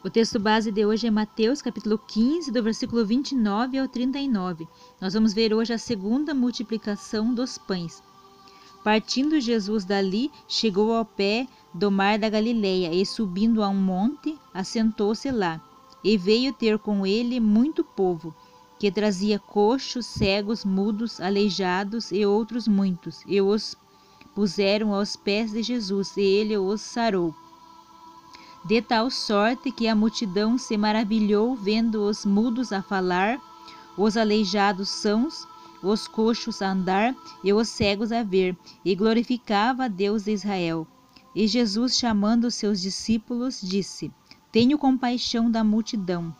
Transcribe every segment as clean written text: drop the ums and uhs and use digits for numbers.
O texto base de hoje é Mateus, capítulo 15, do versículo 29 ao 39. Nós vamos ver hoje a segunda multiplicação dos pães. Partindo Jesus dali, chegou ao pé do mar da Galileia e, subindo a um monte, assentou-se lá. E veio ter com ele muito povo, que trazia coxos, cegos, mudos, aleijados e outros muitos, e os puseram aos pés de Jesus, e ele os sarou. De tal sorte que a multidão se maravilhou vendo os mudos a falar, os aleijados sãos, os coxos a andar e os cegos a ver, e glorificava a Deus de Israel. E Jesus, chamando os seus discípulos, disse: Tenho compaixão da multidão,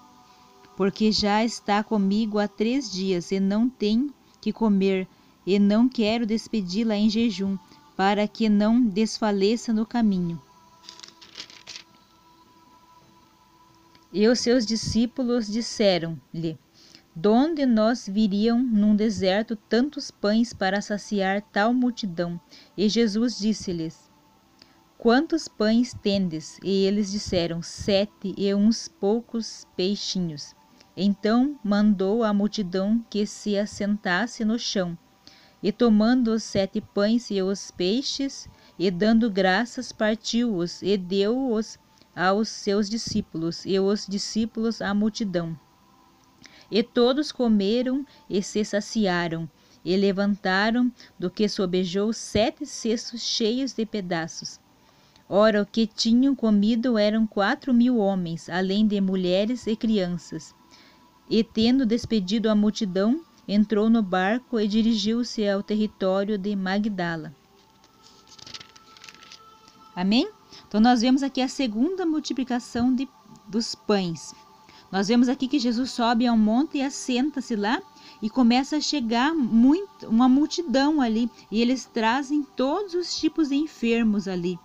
porque já está comigo há 3 dias e não tem que comer, e não quero despedi-la em jejum, para que não desfaleça no caminho. E os seus discípulos disseram-lhe: Donde nos viriam num deserto tantos pães para saciar tal multidão? E Jesus disse-lhes: Quantos pães tendes? E eles disseram: 7 e uns poucos peixinhos. Então mandou a multidão que se assentasse no chão. E tomando os 7 pães e os peixes, e dando graças, partiu-os e deu-os aos seus discípulos, e os discípulos à multidão. E todos comeram e se saciaram, e levantaram do que sobejou 7 cestos cheios de pedaços. Ora, o que tinham comido eram 4.000 homens, além de mulheres e crianças. E tendo despedido a multidão, entrou no barco e dirigiu-se ao território de Magdala. Amém? Então nós vemos aqui a segunda multiplicação dos pães. Nós vemos aqui que Jesus sobe a um monte e assenta-se lá e começa a chegar uma multidão ali. E eles trazem todos os tipos de enfermos ali.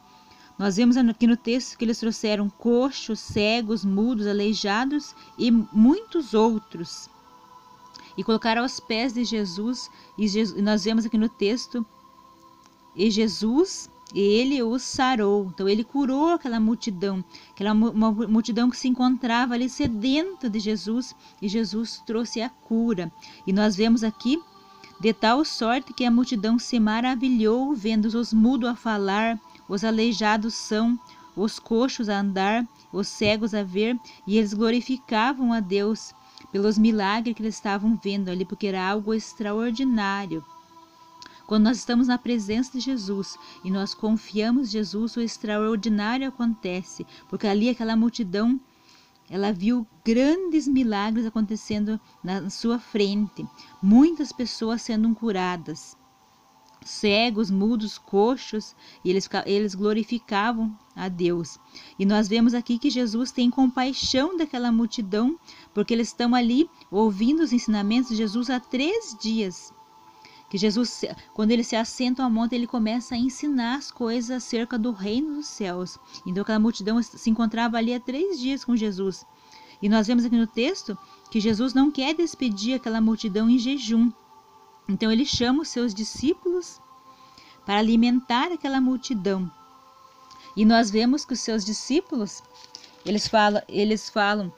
Nós vemos aqui no texto que eles trouxeram coxos, cegos, mudos, aleijados e muitos outros. E colocaram aos pés de Jesus. E nós vemos aqui no texto, e Jesus... ele os sarou. Então ele curou aquela multidão uma multidão que se encontrava ali sedenta de Jesus, e Jesus trouxe a cura. E nós vemos aqui, de tal sorte que a multidão se maravilhou vendo os mudos a falar, os aleijados são, os coxos a andar, os cegos a ver, e eles glorificavam a Deus pelos milagres que eles estavam vendo ali, porque era algo extraordinário. Quando nós estamos na presença de Jesus e nós confiamos em Jesus, o extraordinário acontece, porque ali aquela multidão, ela viu grandes milagres acontecendo na sua frente, muitas pessoas sendo curadas, cegos, mudos, coxos, e eles glorificavam a Deus. E nós vemos aqui que Jesus tem compaixão daquela multidão, porque eles estão ali ouvindo os ensinamentos de Jesus há 3 dias. Que Jesus, quando ele se assenta ao monte, ele começa a ensinar as coisas acerca do reino dos céus. Então aquela multidão se encontrava ali há 3 dias com Jesus. E nós vemos aqui no texto que Jesus não quer despedir aquela multidão em jejum. Então ele chama os seus discípulos para alimentar aquela multidão. E nós vemos que os seus discípulos, eles falam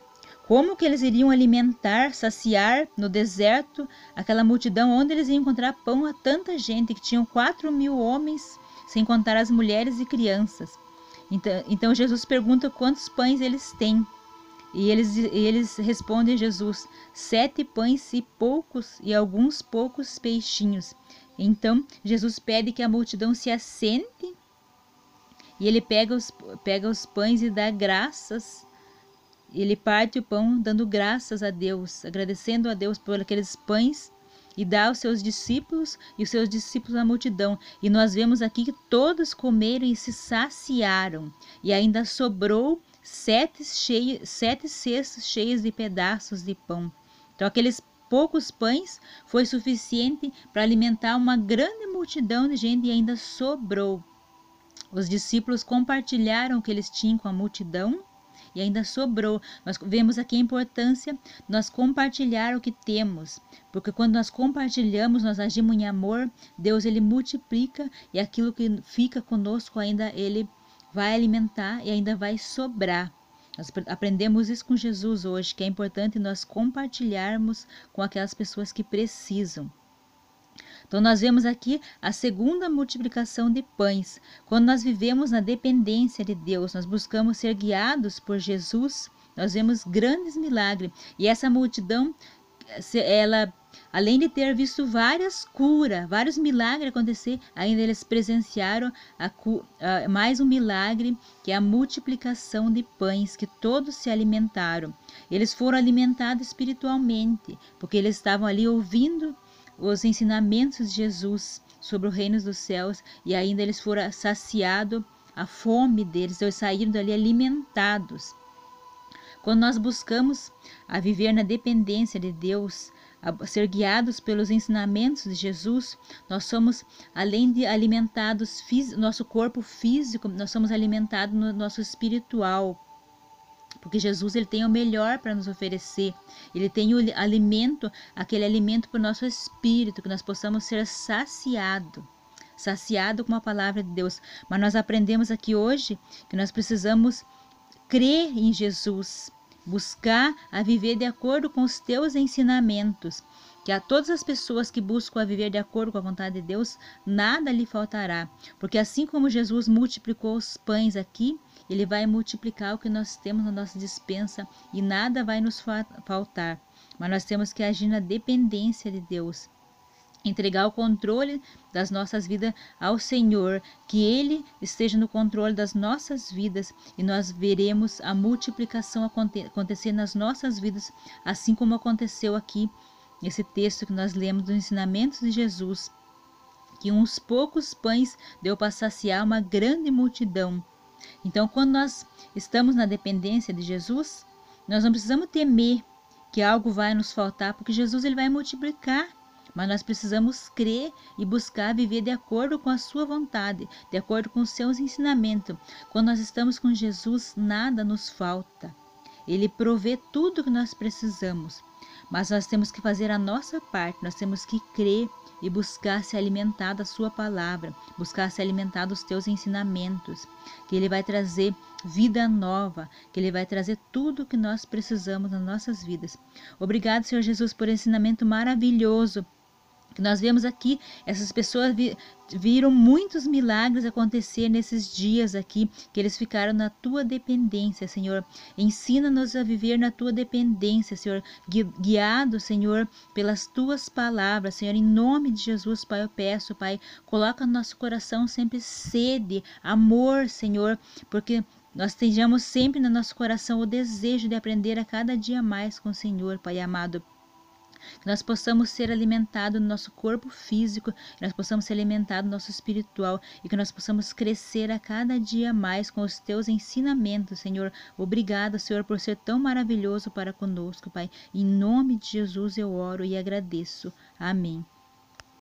como que eles iriam alimentar, saciar no deserto aquela multidão, onde eles iam encontrar pão a tanta gente, que tinham 4.000 homens, sem contar as mulheres e crianças. Então Jesus pergunta quantos pães eles têm. E eles respondem a Jesus: 7 pães e alguns poucos peixinhos. Então Jesus pede que a multidão se assente, e ele pega os pães e dá graças. Ele parte o pão dando graças a Deus, agradecendo a Deus por aqueles pães, e dá aos seus discípulos, e os seus discípulos à multidão. E nós vemos aqui que todos comeram e se saciaram, e ainda sobrou 7 cestos cheios de pedaços de pão. Então aqueles poucos pães foi suficiente para alimentar uma grande multidão de gente, e ainda sobrou. Os discípulos compartilharam o que eles tinham com a multidão, e ainda sobrou. Nós vemos aqui a importância de nós compartilhar o que temos, porque quando nós compartilhamos, nós agimos em amor, Deus ele multiplica, e aquilo que fica conosco ainda ele vai alimentar e ainda vai sobrar. Nós aprendemos isso com Jesus hoje, que é importante nós compartilharmos com aquelas pessoas que precisam. Então, nós vemos aqui a segunda multiplicação de pães. Quando nós vivemos na dependência de Deus, nós buscamos ser guiados por Jesus, nós vemos grandes milagres. E essa multidão, ela, além de ter visto várias curas, vários milagres acontecer, ainda eles presenciaram mais um milagre, que é a multiplicação de pães, que todos se alimentaram. Eles foram alimentados espiritualmente, porque eles estavam ali ouvindo os ensinamentos de Jesus sobre o reino dos céus, e ainda eles foram saciados a fome deles, eles saíram dali alimentados. Quando nós buscamos a viver na dependência de Deus, a ser guiados pelos ensinamentos de Jesus, nós somos, além de alimentados nosso corpo físico, nós somos alimentados no nosso espiritual. Porque Jesus, ele tem o melhor para nos oferecer. Ele tem o alimento, aquele alimento para o nosso espírito, que nós possamos ser saciado com a palavra de Deus. Mas nós aprendemos aqui hoje que nós precisamos crer em Jesus, buscar a viver de acordo com os teus ensinamentos. Que a todas as pessoas que buscam a viver de acordo com a vontade de Deus, nada lhe faltará. Porque assim como Jesus multiplicou os pães aqui, ele vai multiplicar o que nós temos na nossa despensa e nada vai nos faltar. Mas nós temos que agir na dependência de Deus. Entregar o controle das nossas vidas ao Senhor, que Ele esteja no controle das nossas vidas, e nós veremos a multiplicação acontecer nas nossas vidas, assim como aconteceu aqui nesse texto que nós lemos dos ensinamentos de Jesus, que uns poucos pães deu para saciar uma grande multidão. Então, quando nós estamos na dependência de Jesus, nós não precisamos temer que algo vai nos faltar, porque Jesus, ele vai multiplicar. Mas nós precisamos crer e buscar viver de acordo com a sua vontade, de acordo com os seus ensinamentos. Quando nós estamos com Jesus, nada nos falta. Ele provê tudo que nós precisamos. Mas nós temos que fazer a nossa parte, nós temos que crer e buscar se alimentar da sua palavra, buscar se alimentar dos teus ensinamentos, que ele vai trazer vida nova, que ele vai trazer tudo o que nós precisamos nas nossas vidas. Obrigado, Senhor Jesus, por esse ensinamento maravilhoso que nós vemos aqui. Essas pessoas viram muitos milagres acontecer nesses dias aqui, que eles ficaram na tua dependência, Senhor. Ensina-nos a viver na tua dependência, Senhor, guiado, Senhor, pelas tuas palavras, Senhor. Em nome de Jesus, Pai, eu peço, Pai, coloca no nosso coração sempre sede, amor, Senhor, porque nós tenhamos sempre no nosso coração o desejo de aprender a cada dia mais com o Senhor, Pai amado. Que nós possamos ser alimentados no nosso corpo físico, que nós possamos ser alimentados no nosso espiritual e que nós possamos crescer a cada dia mais com os teus ensinamentos, Senhor. Obrigada, Senhor, por ser tão maravilhoso para conosco, Pai. Em nome de Jesus eu oro e agradeço. Amém.